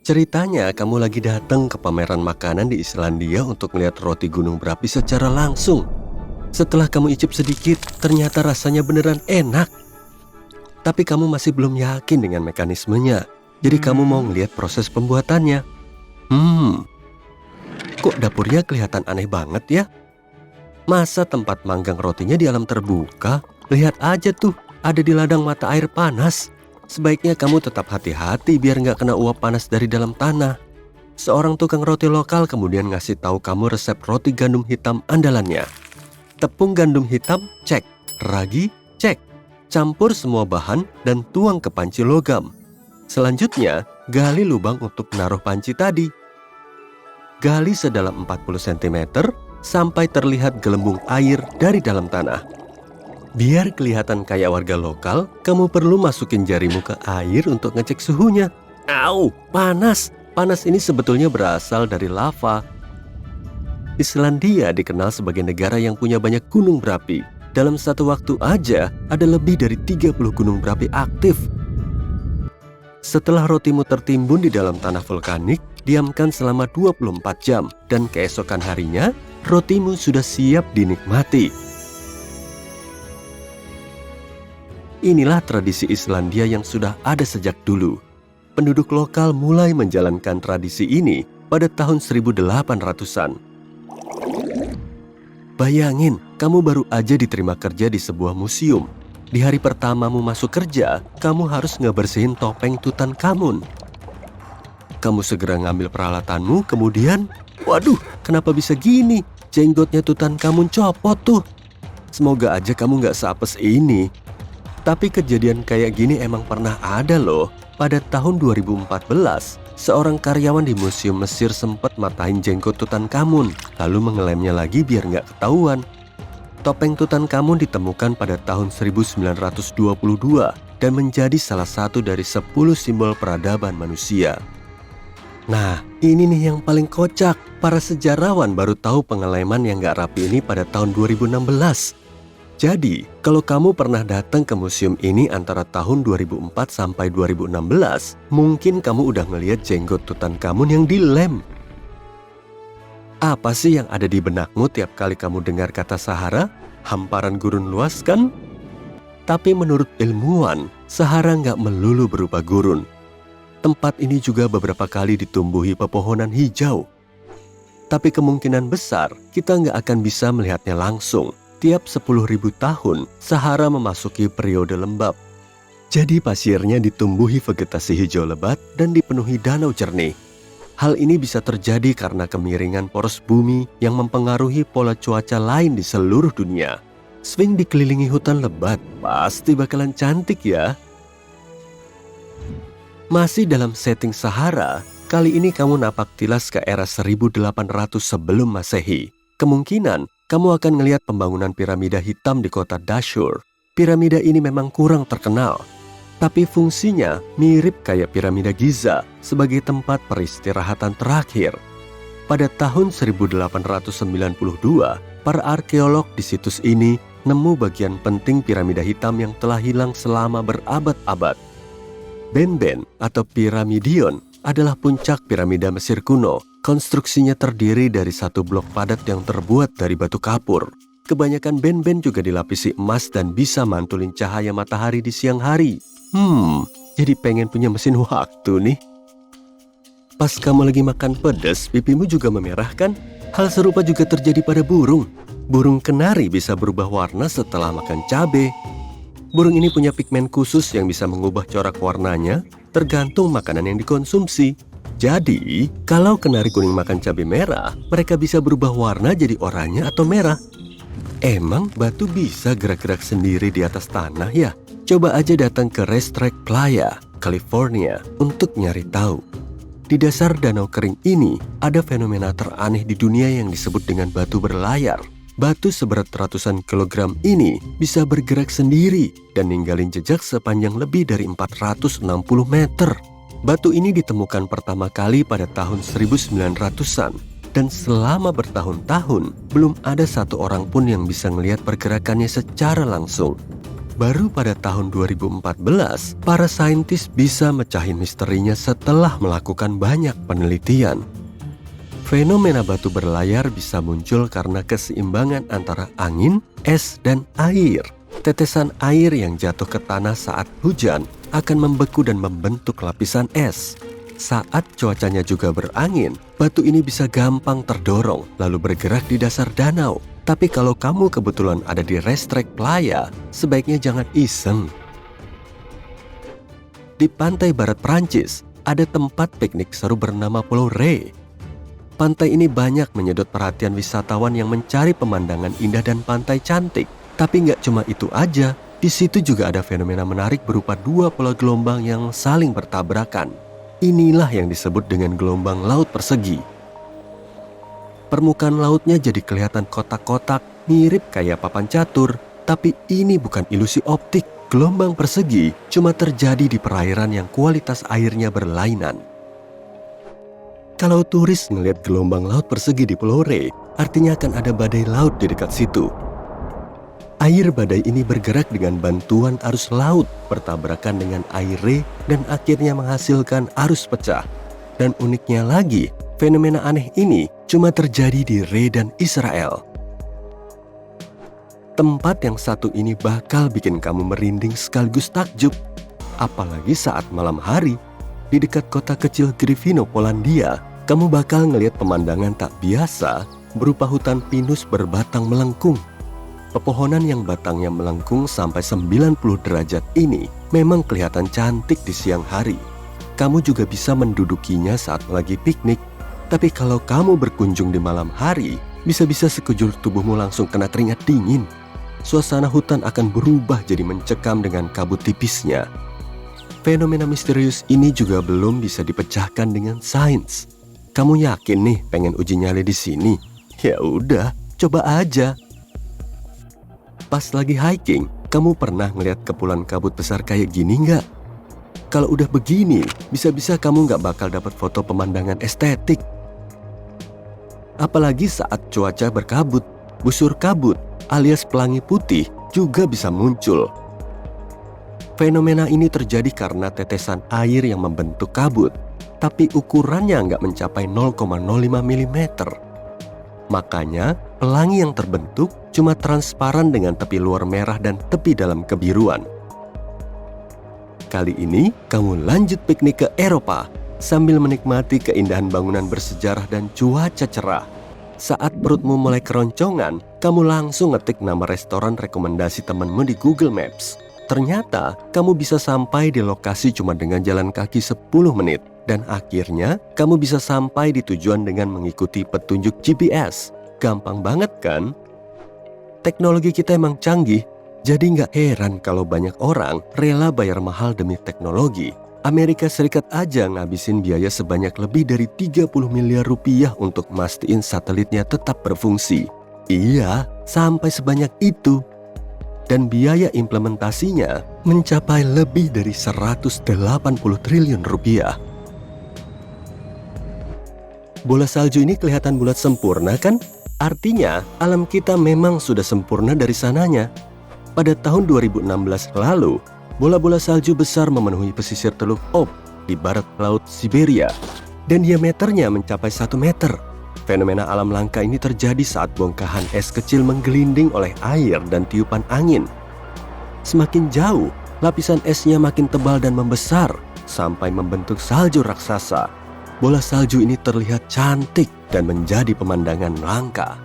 Ceritanya kamu lagi datang ke pameran makanan di Islandia untuk melihat roti gunung berapi secara langsung. Setelah kamu icip sedikit, ternyata rasanya beneran enak. Tapi kamu masih belum yakin dengan mekanismenya. Jadi kamu mau ngelihat proses pembuatannya. Kok dapurnya kelihatan aneh banget ya? Masa tempat manggang rotinya di alam terbuka? Lihat aja tuh, ada di ladang mata air panas. Sebaiknya kamu tetap hati-hati biar nggak kena uap panas dari dalam tanah. Seorang tukang roti lokal kemudian ngasih tahu kamu resep roti gandum hitam andalannya. Tepung gandum hitam, cek. Ragi, cek. Campur semua bahan dan tuang ke panci logam. Selanjutnya, gali lubang untuk menaruh panci tadi. Gali sedalam 40 cm sampai terlihat gelembung air dari dalam tanah. Biar kelihatan kayak warga lokal, kamu perlu masukin jarimu ke air untuk ngecek suhunya. Au, panas! Panas ini sebetulnya berasal dari lava. Islandia dikenal sebagai negara yang punya banyak gunung berapi. Dalam satu waktu aja, ada lebih dari 30 gunung berapi aktif. Setelah rotimu tertimbun di dalam tanah vulkanik, diamkan selama 24 jam. Dan keesokan harinya, rotimu sudah siap dinikmati. Inilah tradisi Islandia yang sudah ada sejak dulu. Penduduk lokal mulai menjalankan tradisi ini pada tahun 1800-an. Bayangin, kamu baru aja diterima kerja di sebuah museum. Di hari pertamamu masuk kerja, kamu harus ngebersihin topeng Tutankhamun. Kamu segera ngambil peralatanmu, kemudian, waduh, kenapa bisa gini? Jenggotnya Tutankhamun copot tuh. Semoga aja kamu nggak seapes ini. Tapi kejadian kayak gini emang pernah ada loh. Pada tahun 2014, seorang karyawan di Museum Mesir sempat matahin jenggot Tutankhamun, lalu mengelemnya lagi biar nggak ketahuan. Topeng Tutankhamun ditemukan pada tahun 1922 dan menjadi salah satu dari 10 simbol peradaban manusia. Nah, ini nih yang paling kocak. Para sejarawan baru tahu pengeleman yang nggak rapi ini pada tahun 2016. Jadi, kalau kamu pernah datang ke museum ini antara tahun 2004 sampai 2016, mungkin kamu udah ngeliat jenggot Tutankhamun yang dilem. Apa sih yang ada di benakmu tiap kali kamu dengar kata Sahara? Hamparan gurun luas kan? Tapi menurut ilmuwan, Sahara nggak melulu berupa gurun. Tempat ini juga beberapa kali ditumbuhi pepohonan hijau. Tapi kemungkinan besar, kita nggak akan bisa melihatnya langsung. Tiap 10.000 tahun, Sahara memasuki periode lembab. Jadi pasirnya ditumbuhi vegetasi hijau lebat dan dipenuhi danau jernih. Hal ini bisa terjadi karena kemiringan poros bumi yang mempengaruhi pola cuaca lain di seluruh dunia. Swing dikelilingi hutan lebat, pasti bakalan cantik ya. Masih dalam setting Sahara, kali ini kamu napak tilas ke era 1800 sebelum Masehi. Kemungkinan kamu akan melihat pembangunan piramida hitam di kota Dashur. Piramida ini memang kurang terkenal, tapi fungsinya mirip kayak piramida Giza sebagai tempat peristirahatan terakhir. Pada tahun 1892, para arkeolog di situs ini nemu bagian penting piramida hitam yang telah hilang selama berabad-abad. Benben atau Pyramidion adalah puncak piramida Mesir kuno. Konstruksinya terdiri dari satu blok padat yang terbuat dari batu kapur. Kebanyakan benben juga dilapisi emas dan bisa mantulin cahaya matahari di siang hari. Jadi pengen punya mesin waktu nih. Pas kamu lagi makan pedas, pipimu juga memerah kan? Hal serupa juga terjadi pada burung. Burung kenari bisa berubah warna setelah makan cabai. Burung ini punya pigmen khusus yang bisa mengubah corak warnanya tergantung makanan yang dikonsumsi. Jadi, kalau kenari kuning makan cabai merah, mereka bisa berubah warna jadi oranye atau merah. Emang batu bisa gerak-gerak sendiri di atas tanah ya? Coba aja datang ke Racetrack Playa, California untuk nyari tahu. Di dasar danau kering ini, ada fenomena teraneh di dunia yang disebut dengan batu berlayar. Batu seberat ratusan kilogram ini bisa bergerak sendiri dan ninggalin jejak sepanjang lebih dari 460 meter. Batu ini ditemukan pertama kali pada tahun 1900-an dan selama bertahun-tahun belum ada satu orang pun yang bisa melihat pergerakannya secara langsung. Baru pada tahun 2014, para saintis bisa mecahin misterinya setelah melakukan banyak penelitian. Fenomena batu berlayar bisa muncul karena keseimbangan antara angin, es, dan air. Tetesan air yang jatuh ke tanah saat hujan akan membeku dan membentuk lapisan es. Saat cuacanya juga berangin, batu ini bisa gampang terdorong lalu bergerak di dasar danau. Tapi kalau kamu kebetulan ada di racetrack playa, sebaiknya jangan iseng. Di pantai barat Prancis, ada tempat piknik seru bernama Pulau Ré. Pantai ini banyak menyedot perhatian wisatawan yang mencari pemandangan indah dan pantai cantik. Tapi nggak cuma itu aja, di situ juga ada fenomena menarik berupa dua pola gelombang yang saling bertabrakan. Inilah yang disebut dengan gelombang laut persegi. Permukaan lautnya jadi kelihatan kotak-kotak, mirip kayak papan catur. Tapi ini bukan ilusi optik. Gelombang persegi cuma terjadi di perairan yang kualitas airnya berlainan. Kalau turis ngelihat gelombang laut persegi di Pulau Ré, artinya akan ada badai laut di dekat situ. Air badai ini bergerak dengan bantuan arus laut, bertabrakan dengan air Ré, dan akhirnya menghasilkan arus pecah. Dan uniknya lagi, fenomena aneh ini cuma terjadi di Ré dan Israel. Tempat yang satu ini bakal bikin kamu merinding sekaligus takjub. Apalagi saat malam hari, di dekat kota kecil Gryfino, Polandia, kamu bakal ngelihat pemandangan tak biasa berupa hutan pinus berbatang melengkung. Pepohonan yang batangnya melengkung sampai 90 derajat ini memang kelihatan cantik di siang hari. Kamu juga bisa mendudukinya saat lagi piknik. Tapi kalau kamu berkunjung di malam hari, bisa-bisa sekujur tubuhmu langsung kena keringat dingin. Suasana hutan akan berubah jadi mencekam dengan kabut tipisnya. Fenomena misterius ini juga belum bisa dipecahkan dengan sains. Kamu yakin nih pengen uji nyali di sini? Ya udah, coba aja. Pas lagi hiking, kamu pernah ngeliat kepulan kabut besar kayak gini nggak? Kalau udah begini, bisa-bisa kamu nggak bakal dapat foto pemandangan estetik. Apalagi saat cuaca berkabut, busur kabut alias pelangi putih juga bisa muncul. Fenomena ini terjadi karena tetesan air yang membentuk kabut, tapi ukurannya nggak mencapai 0,05 mm. Makanya, pelangi yang terbentuk cuma transparan dengan tepi luar merah dan tepi dalam kebiruan. Kali ini, kamu lanjut piknik ke Eropa sambil menikmati keindahan bangunan bersejarah dan cuaca cerah. Saat perutmu mulai keroncongan, kamu langsung ngetik nama restoran rekomendasi temanmu di Google Maps. Ternyata, kamu bisa sampai di lokasi cuma dengan jalan kaki 10 menit. Dan akhirnya, kamu bisa sampai di tujuan dengan mengikuti petunjuk GPS. Gampang banget kan? Teknologi kita emang canggih, jadi nggak heran kalau banyak orang rela bayar mahal demi teknologi. Amerika Serikat aja ngabisin biaya sebanyak lebih dari 30 miliar rupiah untuk mastiin satelitnya tetap berfungsi. Iya, sampai sebanyak itu. Dan biaya implementasinya mencapai lebih dari 180 triliun rupiah. Bola salju ini kelihatan bulat sempurna kan? Artinya, alam kita memang sudah sempurna dari sananya. Pada tahun 2016 lalu, bola-bola salju besar memenuhi pesisir Teluk Ob di barat laut Siberia. Dan diameternya mencapai 1 meter. Fenomena alam langka ini terjadi saat bongkahan es kecil menggelinding oleh air dan tiupan angin. Semakin jauh, lapisan esnya makin tebal dan membesar sampai membentuk salju raksasa. Bola salju ini terlihat cantik dan menjadi pemandangan langka.